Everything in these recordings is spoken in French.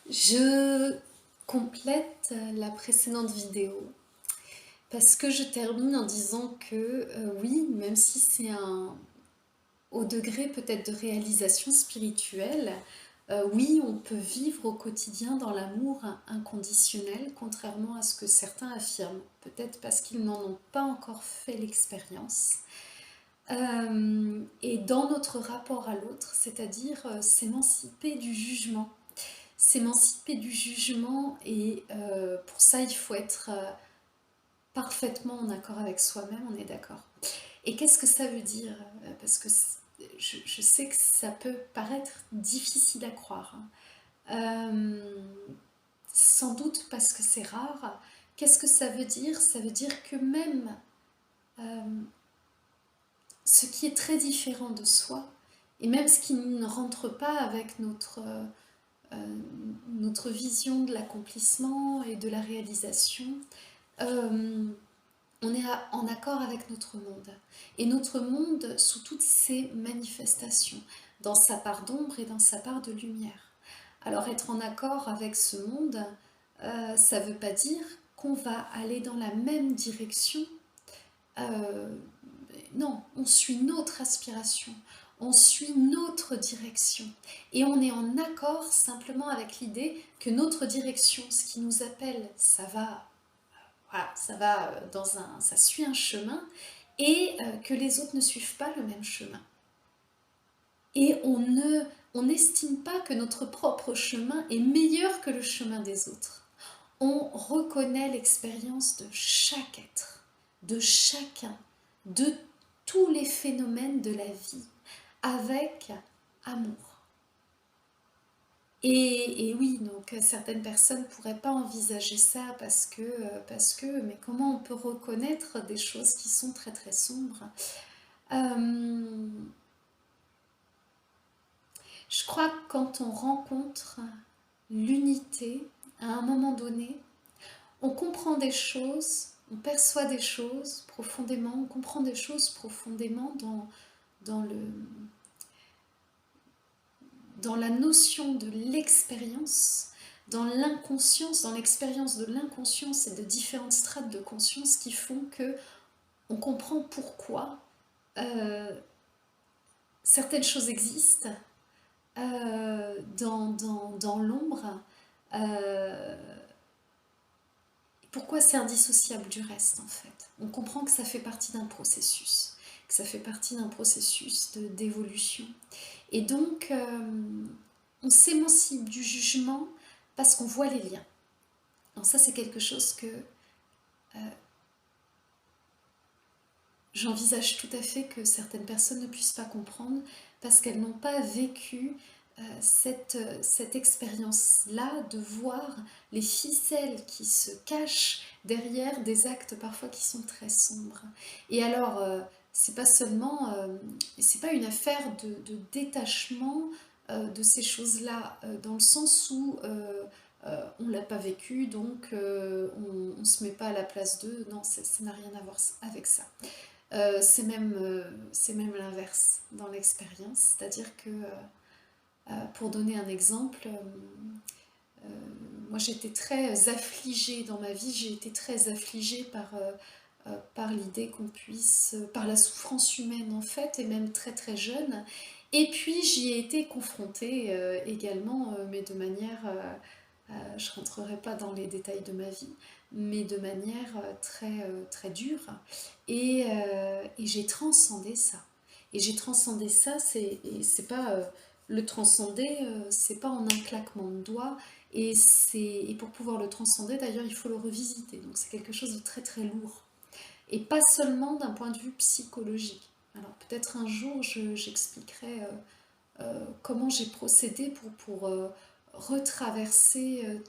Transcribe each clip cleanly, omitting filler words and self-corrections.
Je complète la précédente vidéo parce que je termine en disant que oui, même si c'est un au degré peut-être de réalisation spirituelle, oui, on peut vivre au quotidien dans l'amour inconditionnel, contrairement à ce que certains affirment, peut-être parce qu'ils n'en ont pas encore fait l'expérience. Et dans notre rapport à l'autre, c'est-à-dire s'émanciper du jugement. S'émanciper du jugement et pour ça il faut être parfaitement en accord avec soi-même, on est d'accord. Et qu'est-ce que ça veut dire? Parce que je sais que ça peut paraître difficile à croire, hein. Sans doute parce que c'est rare. Qu'est-ce que ça veut dire? Ça veut dire que même euh, ce qui est très différent de soi, et même ce qui ne rentre pas avec notre vision de l'accomplissement et de la réalisation, euh, on est en accord avec notre monde. Et notre monde sous toutes ses manifestations, dans sa part d'ombre et dans sa part de lumière. Alors être en accord avec ce monde, ça ne veut pas dire qu'on va aller dans la même direction. Euh, non, on suit notre aspiration, on suit notre direction. Et on est en accord simplement avec l'idée que notre direction, ce qui nous appelle, ça va, voilà, ça va ça suit un chemin, et que les autres ne suivent pas le même chemin. Et on n'estime pas que notre propre chemin est meilleur que le chemin des autres. On reconnaît l'expérience de chaque être, de chacun, de tous les phénomènes de la vie, avec amour. Et oui, donc certaines personnes ne pourraient pas envisager ça mais comment on peut reconnaître des choses qui sont très très sombres? Euh, je crois que quand on rencontre l'unité, à un moment donné, on comprend des choses, on perçoit des choses profondément, on comprend des choses profondément dans, le, dans la notion de l'expérience, dans l'inconscience, dans l'expérience de l'inconscience et de différentes strates de conscience qui font que on comprend pourquoi certaines choses existent dans l'ombre, euh, pourquoi c'est indissociable du reste en fait. On comprend que ça fait partie d'un processus, que ça fait partie d'un processus d'évolution. Et donc, on s'émancipe du jugement parce qu'on voit les liens. Alors ça, c'est quelque chose que j'envisage tout à fait que certaines personnes ne puissent pas comprendre parce qu'elles n'ont pas vécu cette expérience-là de voir les ficelles qui se cachent derrière des actes parfois qui sont très sombres. Et alors, c'est pas seulement, c'est pas une affaire de détachement de ces choses-là, dans le sens où on l'a pas vécu, donc on se met pas à la place d'eux. Non, ça n'a rien à voir avec ça. C'est même l'inverse dans l'expérience, c'est-à-dire que, pour donner un exemple, moi j'étais très affligée dans ma vie, j'ai été très affligée par l'idée qu'on puisse, par la souffrance humaine en fait, et même très très jeune. Et puis j'y ai été confrontée également, mais de manière, je ne rentrerai pas dans les détails de ma vie, mais de manière très dure. Et j'ai transcendé ça. Et j'ai transcendé ça, c'est pas le transcender, c'est pas en un claquement de doigts. Et pour pouvoir le transcender, d'ailleurs, il faut le revisiter. Donc c'est quelque chose de très très lourd. Et pas seulement d'un point de vue psychologique. Alors peut-être un jour, j'expliquerai comment j'ai procédé pour retraverser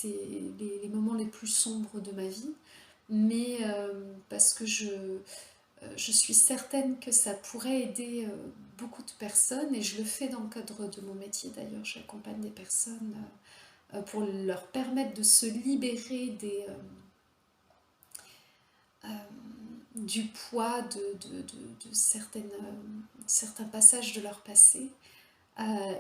les moments les plus sombres de ma vie, mais parce que je suis certaine que ça pourrait aider beaucoup de personnes, et je le fais dans le cadre de mon métier d'ailleurs. J'accompagne des personnes pour leur permettre de se libérer euh, du poids de certains passages de leur passé,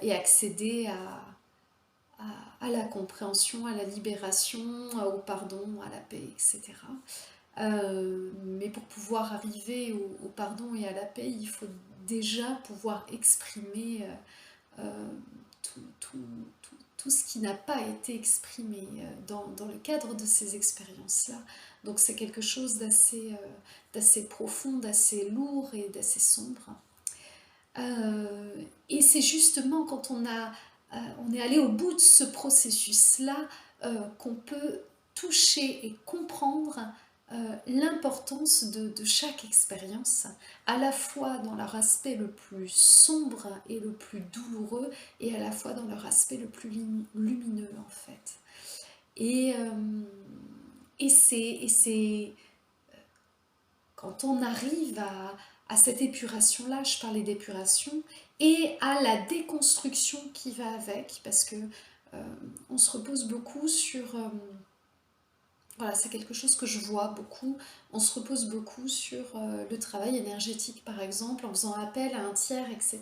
et accéder à à la compréhension, à la libération, au pardon, à la paix, etc. Mais pour pouvoir arriver au pardon et à la paix, il faut déjà pouvoir exprimer euh, tout, tout, tout ce qui n'a pas été exprimé dans le cadre de ces expériences-là. Donc c'est quelque chose d'assez profond, d'assez lourd et d'assez sombre. Et c'est justement quand on est allé au bout de ce processus-là qu'on peut toucher et comprendre l'importance de chaque expérience, à la fois dans leur aspect le plus sombre et le plus douloureux, et à la fois dans leur aspect le plus lumineux en fait. Et, euh, et c'est quand on arrive à cette épuration-là, je parlais d'épuration, et à la déconstruction qui va avec, parce que on se repose beaucoup sur... voilà, c'est quelque chose que je vois beaucoup. On se repose beaucoup sur le travail énergétique, par exemple, en faisant appel à un tiers, etc.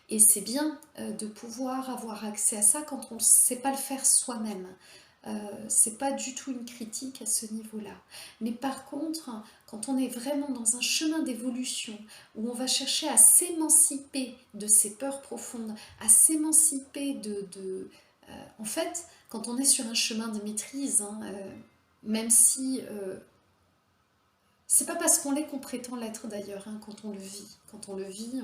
Et c'est bien de pouvoir avoir accès à ça quand on ne sait pas le faire soi-même. C'est pas du tout une critique à ce niveau-là. Mais par contre, quand on est vraiment dans un chemin d'évolution où on va chercher à s'émanciper de ses peurs profondes, à s'émanciper en fait, quand on est sur un chemin de maîtrise, hein, même si c'est pas parce qu'on l'est qu'on prétend l'être d'ailleurs, hein, quand on le vit. Quand on le vit,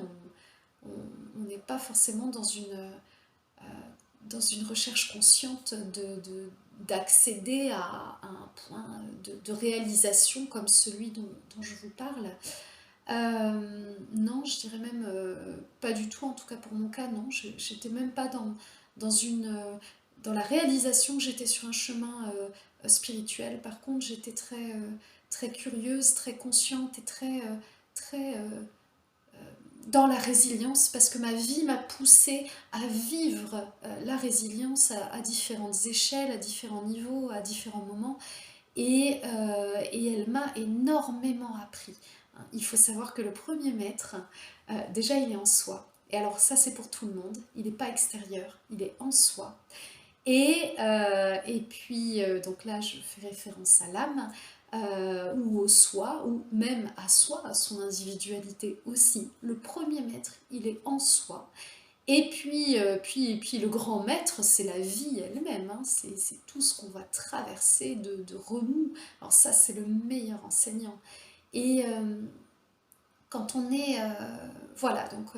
on n'est pas forcément dans une recherche consciente d'accéder à un point de réalisation comme celui dont je vous parle. Non, je dirais même pas du tout, en tout cas pour mon cas, non. J'étais même pas dans dans la réalisation que j'étais sur un chemin spirituel. Par contre, j'étais très curieuse, très consciente et très dans la résilience parce que ma vie m'a poussée à vivre la résilience à différentes échelles, à différents niveaux, à différents moments. Et elle m'a énormément appris. Il faut savoir que le premier maître, déjà il est en soi. Et alors ça c'est pour tout le monde, il n'est pas extérieur, il est en soi. Et puis, donc là je fais référence à l'âme, ou au soi, ou même à soi, à son individualité aussi. Le premier maître, il est en soi. Et puis le grand maître, c'est la vie elle-même, hein. C'est tout ce qu'on va traverser de remous. Alors ça, c'est le meilleur enseignant. Et quand on est... voilà, donc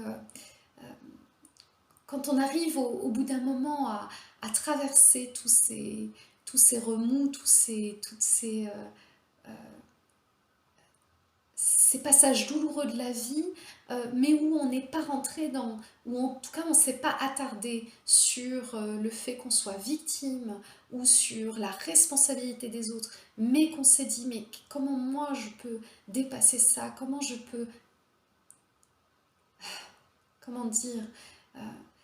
quand on arrive au bout d'un moment à traverser tous ces remous, toutes ces passages douloureux de la vie, mais où on n'est pas rentré dans, où en tout cas on ne s'est pas attardé sur le fait qu'on soit victime ou sur la responsabilité des autres, mais qu'on s'est dit, mais comment moi je peux dépasser ça, comment je peux, comment dire, euh,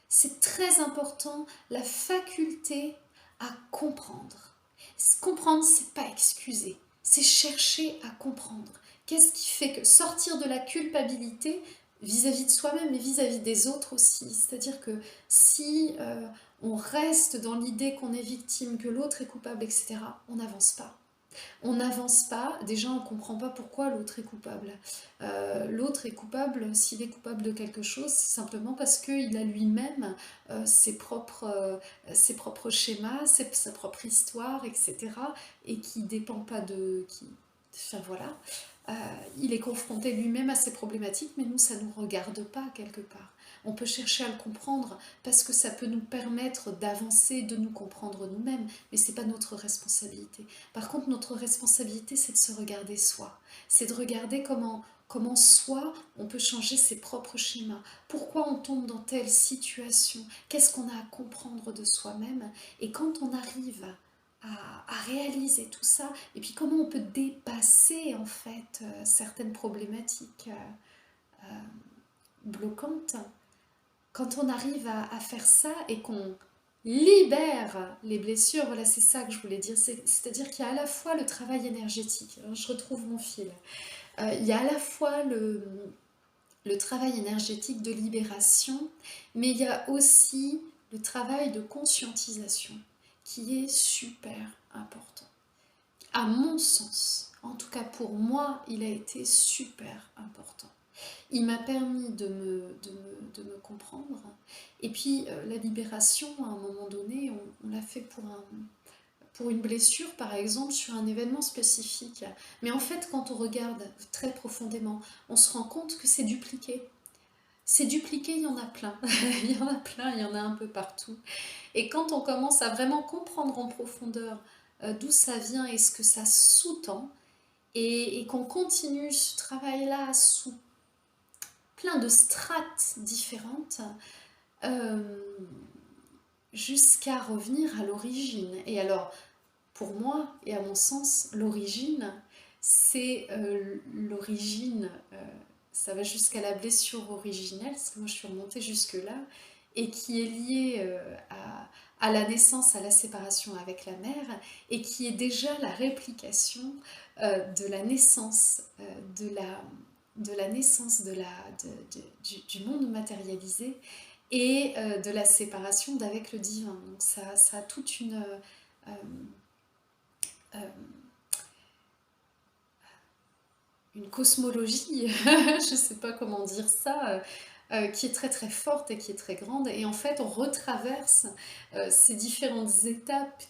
c'est très important la faculté à comprendre. Comprendre, c'est pas excuser, c'est chercher à comprendre. Qu'est-ce qui fait que sortir de la culpabilité vis-à-vis de soi-même et vis-à-vis des autres aussi. C'est-à-dire que si on reste dans l'idée qu'on est victime, que l'autre est coupable, etc., on n'avance pas. On n'avance pas, déjà on ne comprend pas pourquoi l'autre est coupable. L'autre est coupable, s'il est coupable de quelque chose, c'est simplement parce qu'il a lui-même ses propres schémas, sa propre histoire, etc. Et qui ne dépend pas de... enfin voilà, il est confronté lui-même à ces problématiques, mais nous, ça ne nous regarde pas quelque part. On peut chercher à le comprendre parce que ça peut nous permettre d'avancer, de nous comprendre nous-mêmes, mais ce n'est pas notre responsabilité. Par contre, notre responsabilité, c'est de se regarder soi. C'est de regarder comment soi, on peut changer ses propres schémas. Pourquoi on tombe dans telle situation? Qu'est-ce qu'on a à comprendre de soi-même? Et quand on arrive à réaliser tout ça, et puis comment on peut dépasser en fait certaines problématiques bloquantes, quand on arrive à faire ça et qu'on libère les blessures, voilà, c'est ça que je voulais dire, c'est-à-dire qu'il y a à la fois le travail énergétique, alors je retrouve mon fil, il y a à la fois le travail énergétique de libération, mais il y a aussi le travail de conscientisation. qui est super important. À mon sens, en tout cas pour moi, il a été super important. Il m'a permis de me comprendre. Et puis la libération, à un moment donné, on l'a fait pour une blessure, par exemple, sur un événement spécifique. Mais en fait, quand on regarde très profondément, on se rend compte que c'est dupliqué. C'est dupliqué, il y en a plein. Il y en a plein, il y en a un peu partout. Et quand on commence à vraiment comprendre en profondeur d'où ça vient et ce que ça sous-tend, et qu'on continue ce travail-là sous plein de strates différentes, euh, jusqu'à revenir à l'origine. Et alors, pour moi, et à mon sens, l'origine, c'est l'origine, ça va jusqu'à la blessure originelle, parce que moi je suis remontée jusque-là, et qui est liée à la naissance, à la séparation avec la mère, et qui est déjà la réplication de la naissance, de la naissance du monde matérialisé, et de la séparation d'avec le divin. Donc ça a toute euh, euh, une cosmologie, je ne sais pas comment dire ça, qui est très très forte et qui est très grande. Et en fait, on retraverse ces différentes étapes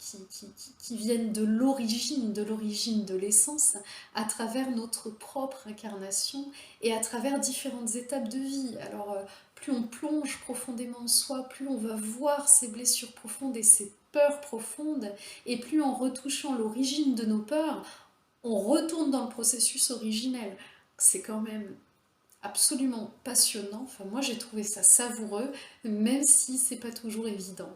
qui viennent de l'origine de l'essence, à travers notre propre incarnation et à travers différentes étapes de vie. Alors, plus on plonge profondément en soi, plus on va voir ces blessures profondes et ces peurs profondes, et plus en retouchant l'origine de nos peurs, on retourne dans le processus originel. C'est quand même absolument passionnant. Enfin, moi, j'ai trouvé ça savoureux, même si c'est pas toujours évident.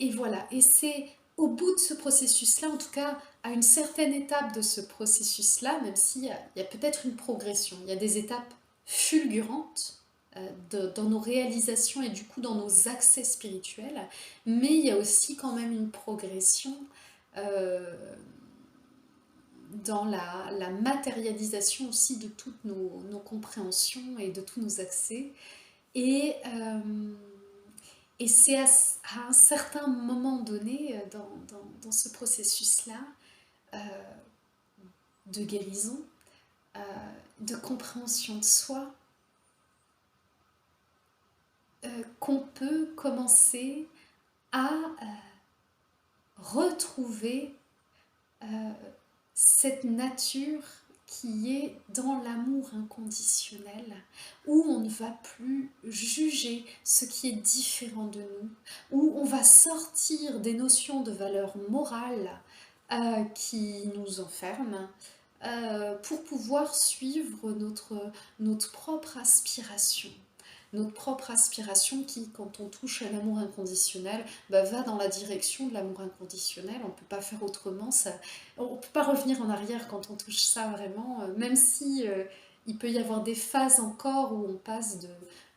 Et voilà. Et c'est au bout de ce processus-là, en tout cas, à une certaine étape de ce processus-là, même s'il y a peut-être une progression, il y a des étapes fulgurantes dans nos réalisations et du coup dans nos accès spirituels, mais il y a aussi quand même une progression euh, dans la matérialisation aussi de toutes nos compréhensions et de tous nos accès. Et, euh, et c'est à un certain moment donné dans ce processus-là euh, de guérison, euh, de compréhension de soi, qu'on peut commencer à retrouver euh, cette nature qui est dans l'amour inconditionnel, où on ne va plus juger ce qui est différent de nous, où on va sortir des notions de valeur morale qui nous enferment, pour pouvoir suivre notre propre aspiration. Notre propre aspiration qui, quand on touche à l'amour inconditionnel, va dans la direction de l'amour inconditionnel. On ne peut pas faire autrement. On ne peut pas revenir en arrière quand on touche ça vraiment, même si il peut y avoir des phases encore où on passe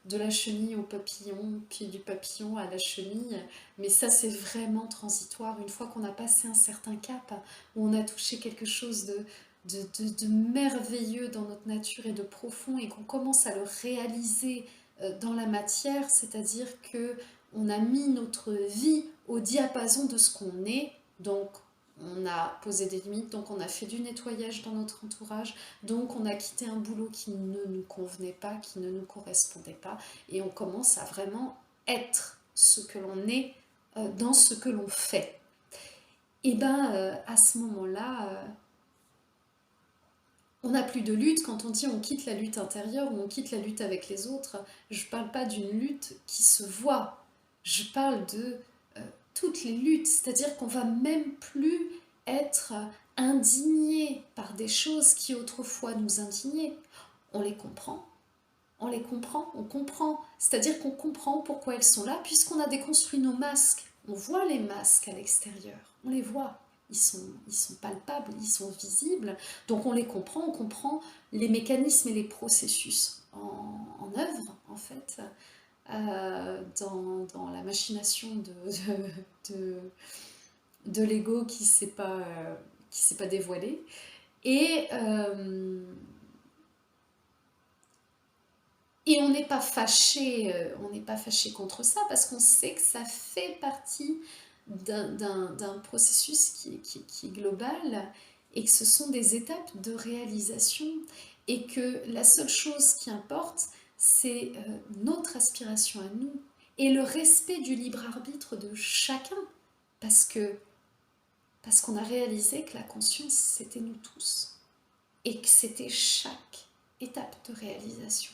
de la chenille au papillon, puis du papillon à la chenille. Mais ça, c'est vraiment transitoire. Une fois qu'on a passé un certain cap, où on a touché quelque chose de merveilleux dans notre nature et de profond, et qu'on commence à le réaliser dans la matière, c'est-à-dire que on a mis notre vie au diapason de ce qu'on est, donc on a posé des limites, donc on a fait du nettoyage dans notre entourage, donc on a quitté un boulot qui ne nous convenait pas, qui ne nous correspondait pas, et on commence à vraiment être ce que l'on est dans ce que l'on fait. Et à ce moment-là, on n'a plus de lutte. Quand on dit on quitte la lutte intérieure ou on quitte la lutte avec les autres, je ne parle pas d'une lutte qui se voit, je parle de toutes les luttes, c'est-à-dire qu'on va même plus être indigné par des choses qui autrefois nous indignaient. On les comprend, on comprend, c'est-à-dire qu'on comprend pourquoi elles sont là, puisqu'on a déconstruit nos masques. On voit les masques à l'extérieur, on les voit, ils sont palpables, ils sont visibles, donc on les comprend, on comprend les mécanismes et les processus en œuvre, en fait, dans la machination de, de l'ego qui s'est pas dévoilé. Et, euh, Et on n'est pas fâché, on n'est pas fâché contre ça parce qu'on sait que ça fait partie. d'un processus qui est global, et que ce sont des étapes de réalisation, et que la seule chose qui importe, c'est notre aspiration à nous, et le respect du libre arbitre de chacun, parce qu'on a réalisé que la conscience, c'était nous tous, et que c'était chaque étape de réalisation.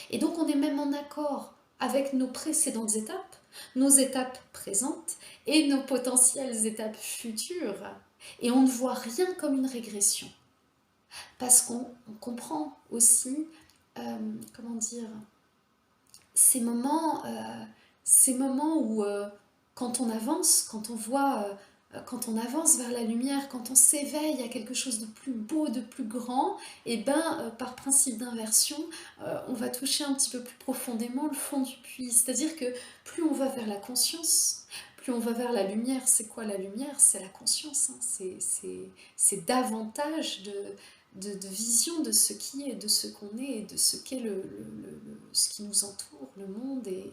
Et donc on est même en accord avec nos précédentes étapes, nos étapes présentes et nos potentielles étapes futures. Et on ne voit rien comme une régression. Parce qu'on comprend aussi, comment dire, ces moments où quand on avance, quand on voit, quand on avance vers la lumière, quand on s'éveille à quelque chose de plus beau, de plus grand, et ben par principe d'inversion, on va toucher un petit peu plus profondément le fond du puits. C'est-à-dire que plus on va vers la conscience, plus on va vers la lumière. C'est quoi la lumière? C'est la conscience, hein. C'est davantage de vision de ce qui est, de ce qu'on est, et de ce qu'est ce qui nous entoure, le monde et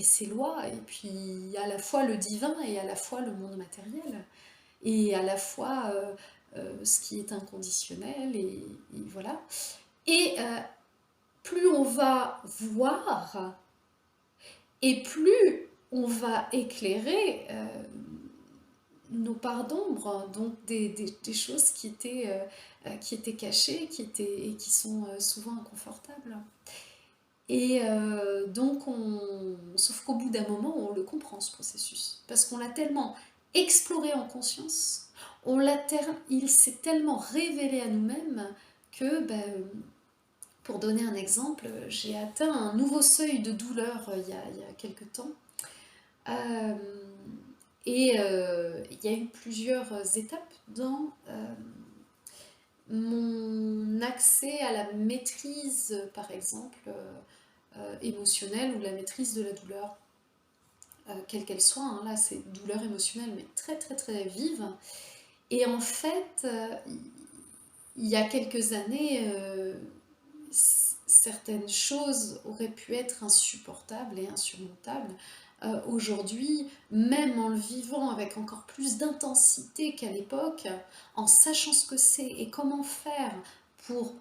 ses lois, et puis à la fois le divin et à la fois le monde matériel, et à la fois ce qui est inconditionnel, et voilà. Et plus on va voir, et plus on va éclairer nos parts d'ombre, donc des choses qui étaient cachées, et qui sont souvent inconfortables. Et donc, sauf qu'au bout d'un moment, on le comprend, ce processus, parce qu'on l'a tellement exploré en conscience, il s'est tellement révélé à nous-mêmes que, pour donner un exemple, j'ai atteint un nouveau seuil de douleur il y a quelques temps. Euh, il y a eu plusieurs étapes dans mon accès à la maîtrise, par exemple, émotionnelle, ou la maîtrise de la douleur, quelle qu'elle soit, hein. Là, c'est douleur émotionnelle, mais très très très vive. Et en fait, il y a quelques années, certaines choses auraient pu être insupportables et insurmontables. Aujourd'hui, même en le vivant avec encore plus d'intensité qu'à l'époque, en sachant ce que c'est et comment faire pour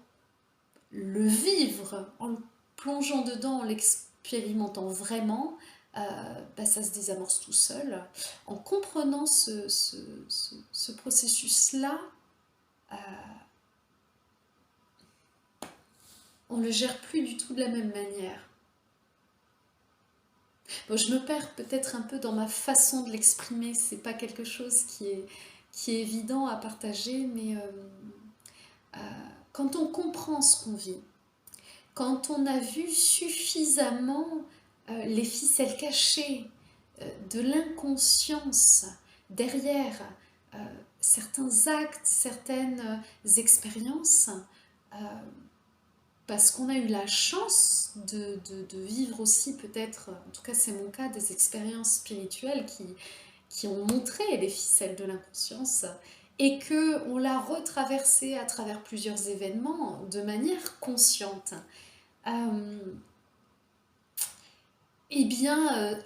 le vivre, en le plongeant dedans, en l'expérimentant vraiment, ça se désamorce tout seul. En comprenant ce processus-là, euh, on ne le gère plus du tout de la même manière. Bon, je me perds peut-être un peu dans ma façon de l'exprimer, c'est pas quelque chose qui est évident à partager, mais euh, quand on comprend ce qu'on vit, quand on a vu suffisamment les ficelles cachées de l'inconscience derrière euh, certains actes, certaines expériences, euh, parce qu'on a eu la chance de vivre aussi peut-être, en tout cas c'est mon cas, des expériences spirituelles qui ont montré les ficelles de l'inconscience, et qu'on l'a retraversée à travers plusieurs événements de manière consciente. Eh bien,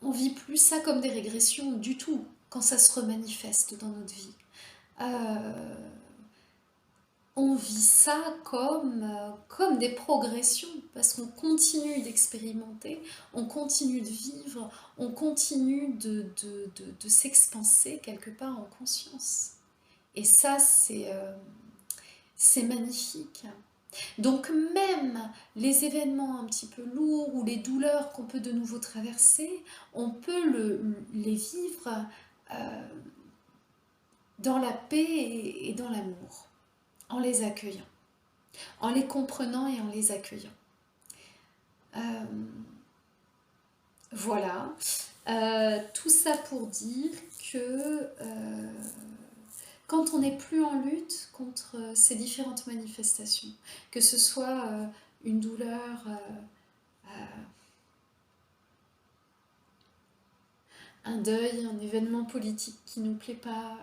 on vit plus ça comme des régressions du tout quand ça se remanifeste dans notre vie. On vit ça comme des progressions, parce qu'on continue d'expérimenter, on continue de vivre, on continue de s'expanser quelque part en conscience. Et ça, c'est magnifique. Donc même les événements un petit peu lourds ou les douleurs qu'on peut de nouveau traverser, on peut les vivre dans la paix et dans l'amour, en les accueillant, en les comprenant et en les accueillant. Voilà. Tout ça pour dire que quand on n'est plus en lutte contre ces différentes manifestations, que ce soit une douleur, un deuil, un événement politique qui ne nous plaît pas,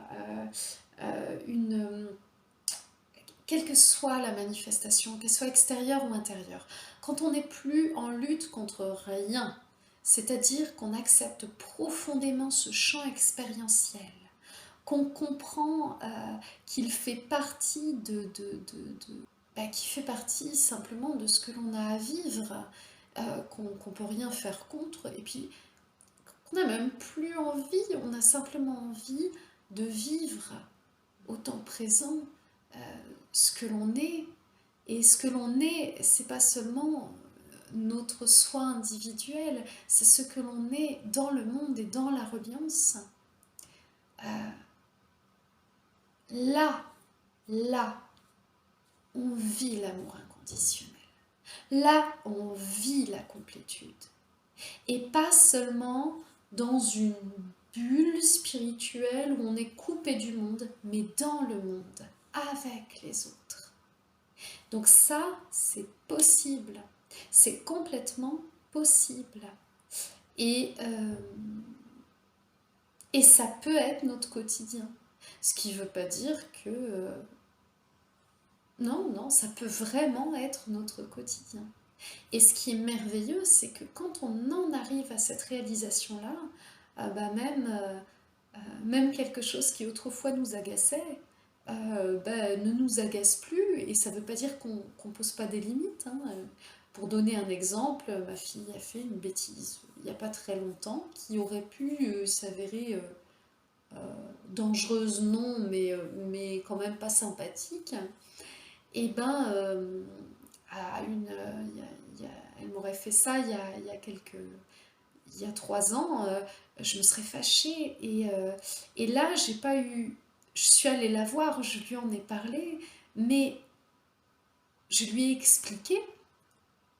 quelle que soit la manifestation, qu'elle soit extérieure ou intérieure, quand on n'est plus en lutte contre rien, c'est-à-dire qu'on accepte profondément ce champ expérientiel, qu'on comprend qu'il fait partie qui fait partie simplement de ce que l'on a à vivre, qu'on peut rien faire contre, et puis qu'on n'a même plus envie, on a simplement envie de vivre au temps présent ce que l'on est. Et ce que l'on est, c'est pas seulement notre soi individuel, c'est ce que l'on est dans le monde et dans la reliance. Là, là, on vit l'amour inconditionnel. Là, on vit la complétude. Et pas seulement dans une bulle spirituelle où on est coupé du monde, mais dans le monde, avec les autres. Donc ça, c'est possible. C'est complètement possible. Et ça peut être notre quotidien. Ce qui ne veut pas dire que... non, ça peut vraiment être notre quotidien. Et ce qui est merveilleux, c'est que quand on en arrive à cette réalisation-là, même quelque chose qui autrefois nous agaçait, ne nous agace plus, et ça ne veut pas dire qu'on ne pose pas des limites. Hein. Pour donner un exemple, ma fille a fait une bêtise il n'y a pas très longtemps qui aurait pu s'avérer dangereuse, non, mais quand même pas sympathique. Et elle m'aurait fait ça il y a 3 ans, je me serais fâchée. Et là, j'ai pas eu... Je suis allée la voir, je lui en ai parlé, mais je lui ai expliqué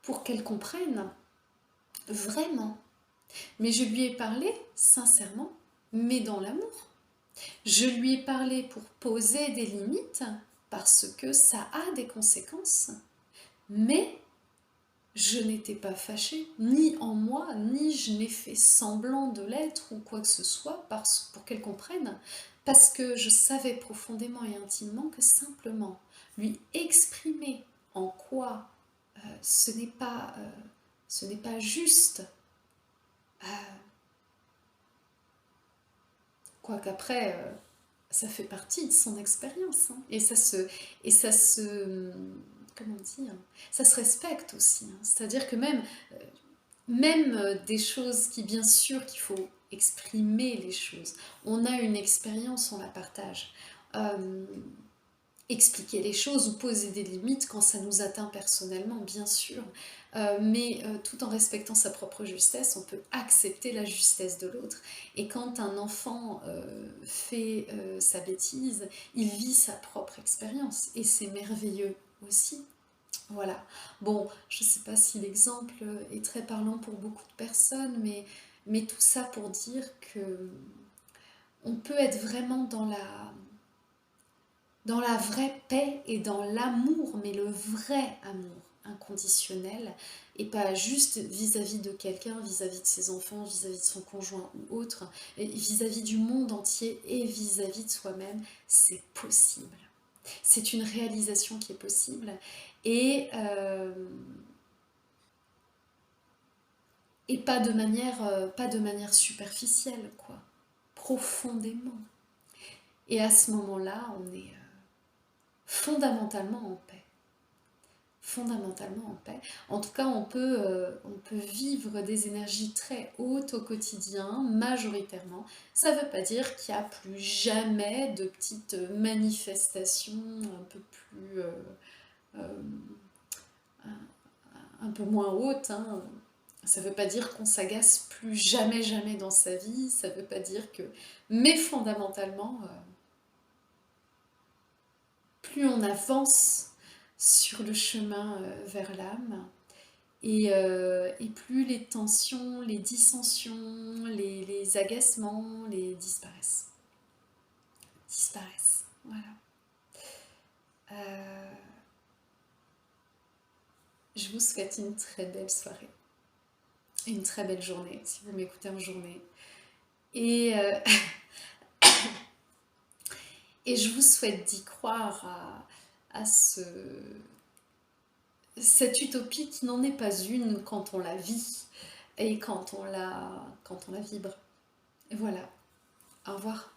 pour qu'elle comprenne vraiment. Mais je lui ai parlé sincèrement, mais dans l'amour. Je lui ai parlé pour poser des limites, parce que ça a des conséquences, mais je n'étais pas fâchée, ni en moi, ni je n'ai fait semblant de l'être ou quoi que ce soit pour qu'elle comprenne, parce que je savais profondément et intimement que simplement lui exprimer en quoi ce n'est pas juste, quoiqu'après ça fait partie de son expérience, hein, et ça se comment dire, ça se respecte aussi, hein. C'est-à-dire que même des choses qui, bien sûr, qu'il faut exprimer les choses. On a une expérience, on la partage. Expliquer les choses ou poser des limites quand ça nous atteint personnellement, bien sûr. Mais tout en respectant sa propre justesse, on peut accepter la justesse de l'autre. Et quand un enfant fait sa bêtise, il vit sa propre expérience. Et c'est merveilleux aussi. Voilà. Bon, je ne sais pas si l'exemple est très parlant pour beaucoup de personnes, mais tout ça pour dire que on peut être vraiment dans la vraie paix et dans l'amour, mais le vrai amour inconditionnel, et pas juste vis-à-vis de quelqu'un, vis-à-vis de ses enfants, vis-à-vis de son conjoint ou autre, et vis-à-vis du monde entier et vis-à-vis de soi-même. C'est possible. C'est une réalisation qui est possible. Et pas de manière superficielle, quoi. Profondément. Et à ce moment-là, on est fondamentalement en paix. Fondamentalement en paix. En tout cas, on peut vivre des énergies très hautes au quotidien, majoritairement. Ça ne veut pas dire qu'il n'y a plus jamais de petites manifestations un peu moins hautes, hein. Ça ne veut pas dire qu'on s'agace plus jamais, jamais dans sa vie. Ça ne veut pas dire que... Mais fondamentalement, plus on avance sur le chemin vers l'âme, et plus les tensions, les dissensions, les agacements disparaissent. Disparaissent, voilà. Je vous souhaite une très belle soirée. Une très belle journée, si vous m'écoutez en journée. Et je vous souhaite d'y croire cette utopie qui n'en est pas une quand on la vit et quand on la vibre. Voilà, au revoir.